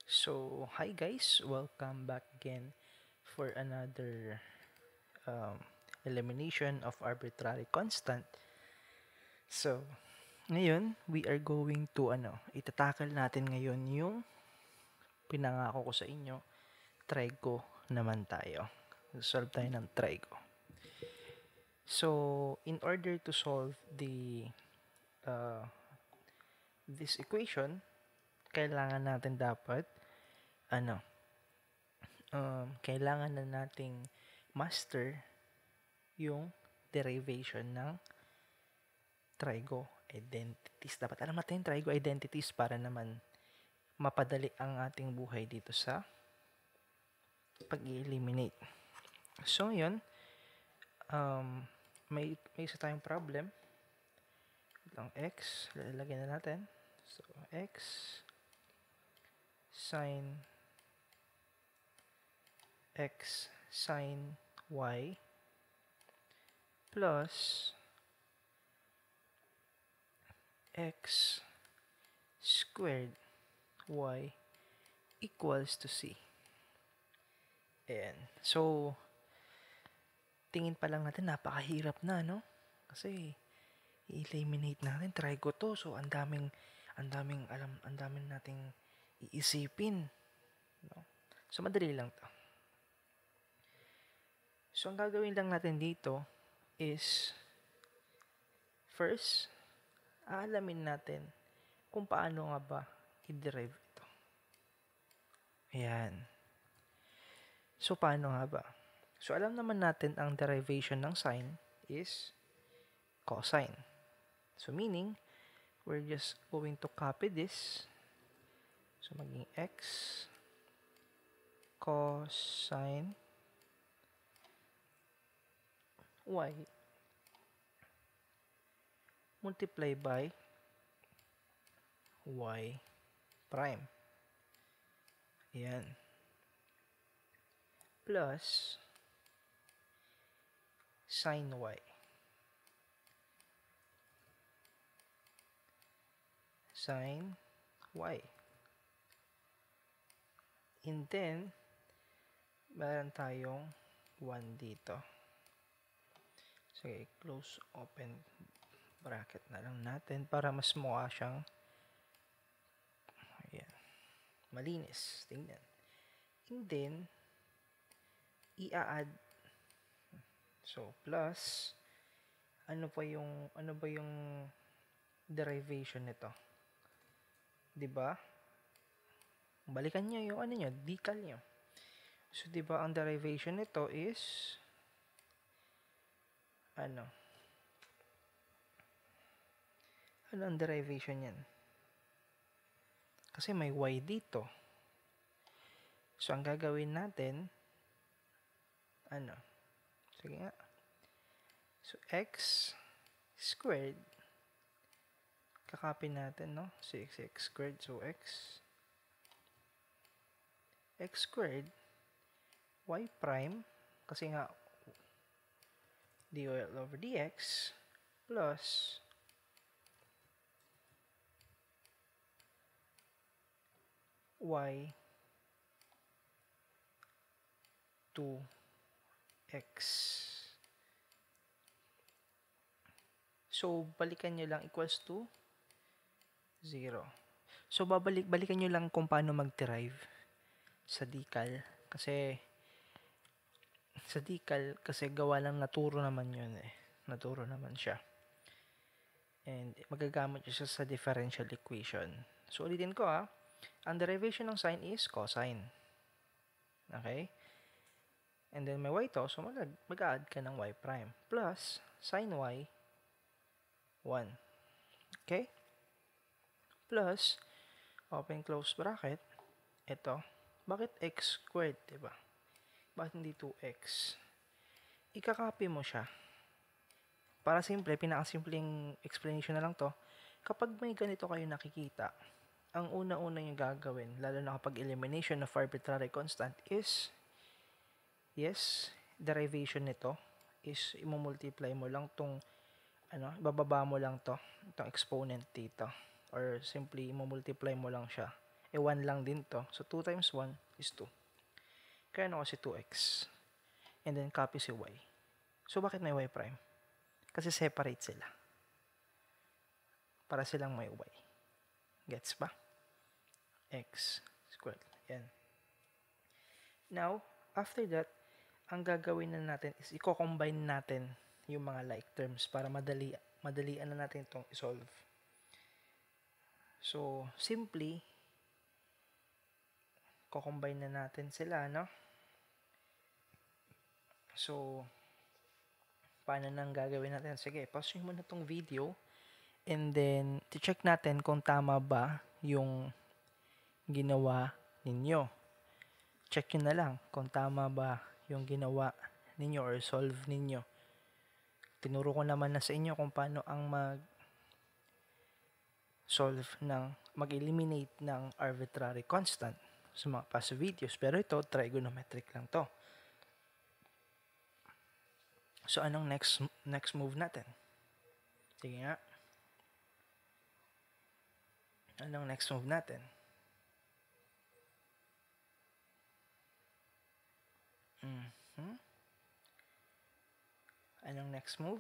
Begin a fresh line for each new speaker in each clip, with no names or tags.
So, hi guys, welcome back again for another um, elimination of arbitrary constant. So, ngayon, we are going to itatakal natin ngayon yung pinangako ko sa inyo, trigo naman tayo. Solve tayo ng trigo. So, in order to solve uh, this equation, kailangan natin dapat ano, kailangan na nating master yung derivation ng trigo identities. Dapat alam natin yung trigo identities para naman mapadali ang ating buhay dito sa pag-eliminate. So, yun, may isa tayong problem. Lang x, lalagyan na natin. So, x sine y plus x squared y equals to c. Ayan. So, tingin pa lang natin napakahirap na, no? Kasi i-eliminate natin trigo to. So, ang daming nating iisipin, no? So, madali lang to. So, ang gagawin lang natin dito is first, aalamin natin kung paano nga ba i-derive ito. Ayan. So, paano nga ba? So, alam naman natin ang derivation ng sine is cosine. So, meaning, we're just going to copy this. So, maging x cosine y multiply by y prime. Ayan. Plus sin y. Sin y. And then, meron tayong 1 dito. Sige, close, open bracket na lang natin para mas mukha siyang ayan, malinis. Tingnan. And then, i-add. So, plus, ano ba yung derivation nito? 'Di ba? Balikan niyo yung decal niyo. So, 'di ba ang derivation nito is ano ang derivation niyan? Kasi may y dito. So, ang gagawin natin sige nga. So, x squared, kakopy natin, no? 6x squared. So, x squared y prime, kasi nga dy over dx plus y 2x. So, balikan nyo lang equals to 0. So, balikan nyo lang kung paano mag-derive sa decal. Kasi, sa decal, kasi gawa lang naturo naman yun eh. Naturo naman siya. And, magagamit siya sa differential equation. So, ulitin ko ang derivation ng sine is cosine. Okay? And then, may y to, so mag-add ka ng y prime. Plus, sin y, 1. Okay? Plus, open close bracket, ito, bakit x squared, diba? Bakit hindi 2x? Ika-copy mo siya. Para simple, pinakasimpleng explanation na lang to, kapag may ganito kayo nakikita, ang una-una yung gagawin, lalo na kapag elimination of arbitrary constant is, yes, derivation nito is imumultiply mo lang tong bababa mo lang itong exponent dito, or simply imumultiply mo lang siya Eh, 1 lang din to. So, 2 times 1 is 2. Kaya ano kasi 2x. And then, copy si y. So, bakit may y prime? Kasi separate sila. Para silang may y. Gets ba? X squared. Yan. Now, after that, ang gagawin na natin is i-combine natin yung mga like terms para madalian na natin itong isolve. So, simply, combine na natin sila, no? So, paano nang gagawin natin? Sige, pause muna tong video and then, check natin kung tama ba yung ginawa ninyo. Check nyo na lang kung tama ba yung ginawa ninyo or solve ninyo. Tinuro ko naman na sa inyo kung paano ang mag-eliminate ng arbitrary constant sa mga past videos. Pero ito, trigonometric lang to. So, anong next move natin? Sige nga. Anong next move natin? Anong next move?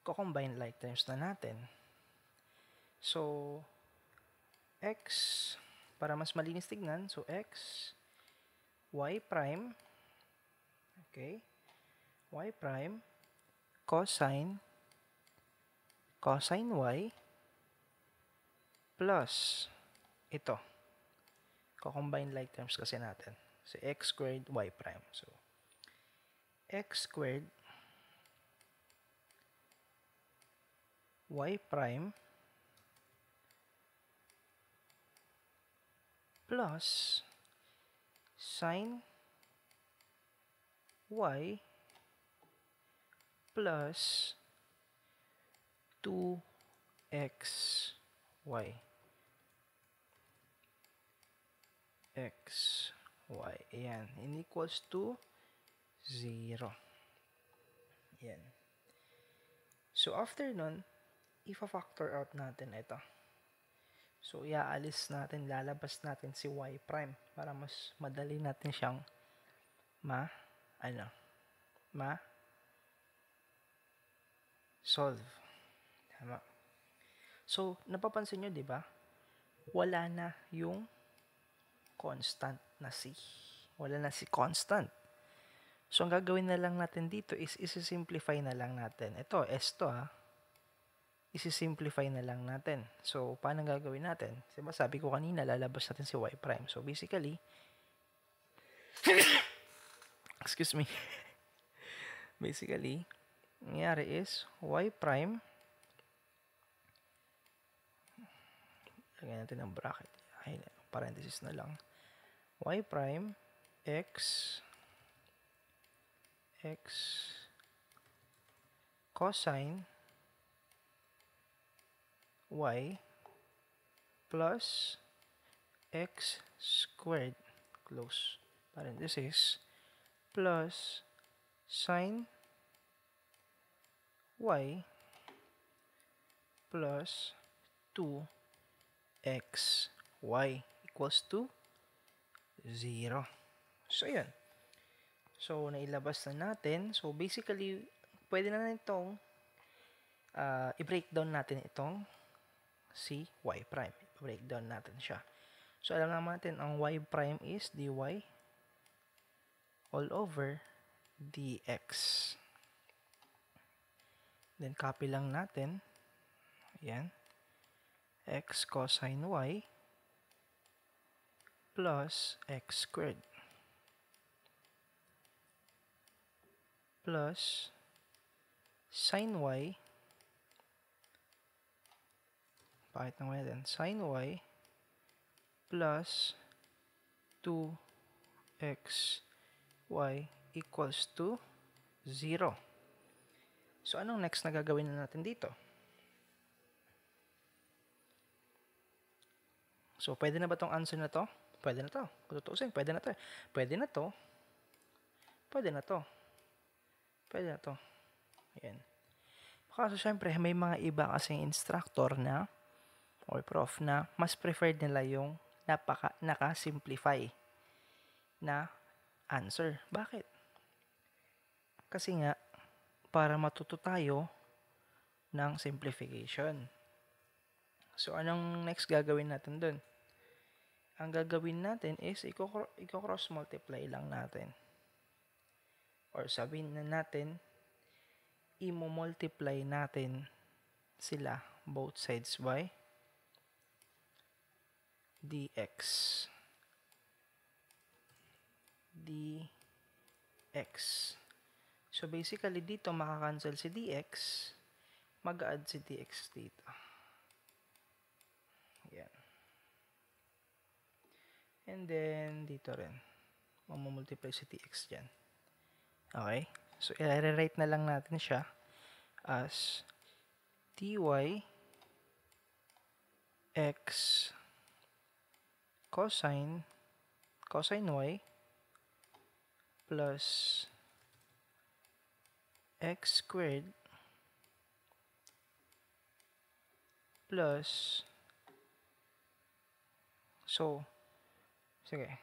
Combine like terms na natin. So, x, para mas malinis tignan, so x, y prime, okay, y prime, cosine y, plus, ito, combine like terms kasi natin, so x squared y prime, so, x squared y prime plus sin y plus 2xy xy, ayan, in equals to 0. Ayan. So, after nun, ifa-factor out natin ito. So, iaalis natin, lalabas natin si y prime para mas madali natin siyang solve. Tama. So, napapansin nyo, di ba? Wala na yung constant na c. Wala na si constant. So, ang gagawin na lang natin dito is isi-simplify na lang natin. Ito, s to isi-simplify na lang natin. So, paano gagawin natin? Diba, sabi ko kanina, lalabas natin si y prime. So, basically, excuse me, basically, nangyari is y prime, lagyan natin ng bracket, ay, parenthesis na lang, y prime, x cosine y plus x squared, close parenthesis, plus sin y plus 2xy equals to 0. So, yun. So, nailabas na natin. So, basically, pwede na itong i-breakdown natin itong si y prime. I-breakdown natin siya. So, alam naman natin, ang y prime is dy all over dx. Then, copy lang natin. Ayan. X cosine y plus x squared plus sin y, bakit naman natin? Sin y plus 2xy equals to 0. So, anong next na gagawin na natin dito? So, pwede na ba tong answer na to? Pwede na to. Kung tutuusin, pwede na to. Pwede na to. Pwede na to. Pwede na to. Ayan. Kaso, syempre, may mga iba kasing instructor na or prof na mas preferred nila yung naka-simplify na answer. Bakit? Kasi nga, para matuto tayo ng simplification. So, anong next gagawin natin dun? Ang gagawin natin is, i-cross multiply lang natin. Or sabihin na natin, i-multiply natin sila both sides by dx. dx. So, basically, dito makakancel si dx, mag-add si dx dito. Yan. And then, dito rin. Mamumultiply si dx dyan. Okay? So, i-rewrite na lang natin siya as dy x cosine y plus x squared plus, so, sige,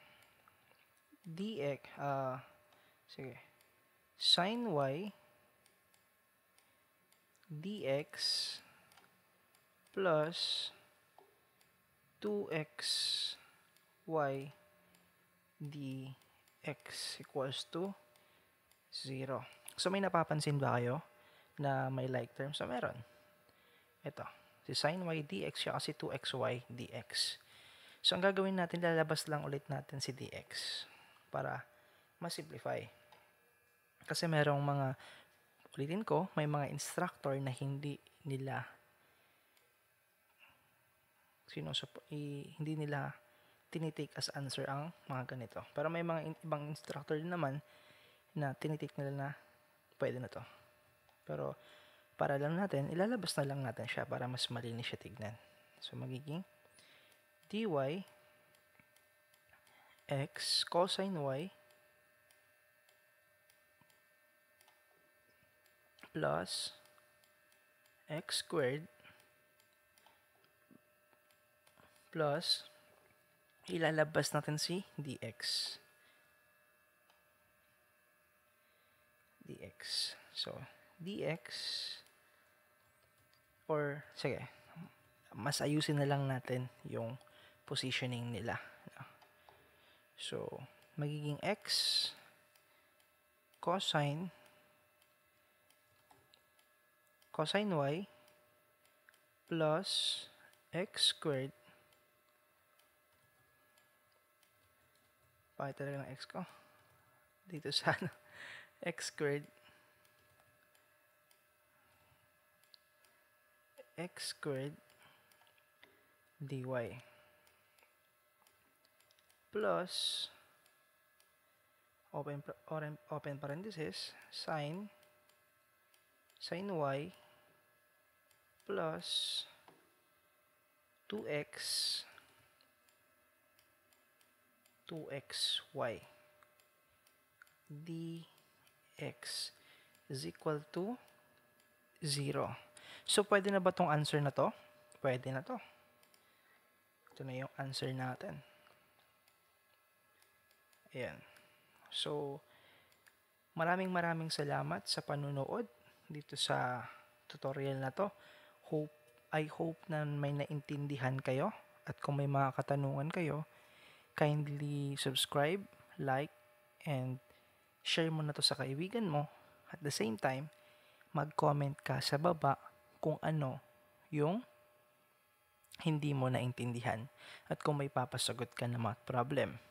dx, sige, sin y dx plus 2xy dx equals to 0. So, may napapansin ba kayo na may like term? So, meron. Ito, si sin y dx siya kasi 2xy dx. So, ang gagawin natin, lalabas lang ulit natin si dx para ma-simplify. Kasi merong mga, ulitin ko, may mga instructor na hindi nila hindi nila tinitake as answer ang mga ganito. Pero may mga ibang instructor din naman na tinitake nila na pwede na to. Pero para lang natin, ilalabas na lang natin siya para mas malinis siya tignan. So, magiging dy x cosine y plus x squared plus ilalabas natin si dx. So, dx or, sige, mas ayusin na lang natin yung positioning nila. So, magiging x cosine y plus x squared. Bakit talaga ng x ko? Dito sa x squared dy plus open parenthesis sin y plus 2xy dx is equal to 0. So, pwede na ba tong answer na to? Pwede na to. Ito na yung answer natin. Ayan. So, maraming salamat sa panunood dito sa tutorial na to. I hope na may naintindihan kayo. At kung may mga katanungan kayo, kindly subscribe, like, and share mo na to sa kaibigan mo. At the same time, mag-comment ka sa baba kung ano yung hindi mo naintindihan at kung may papasagot ka na mga problem.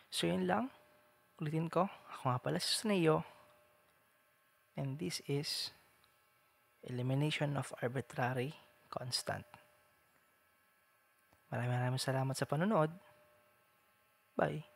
So, yun lang. Ulitin ko, ako nga pala si Sneo, and this is elimination of arbitrary constant. Maraming salamat sa panonood. Bye!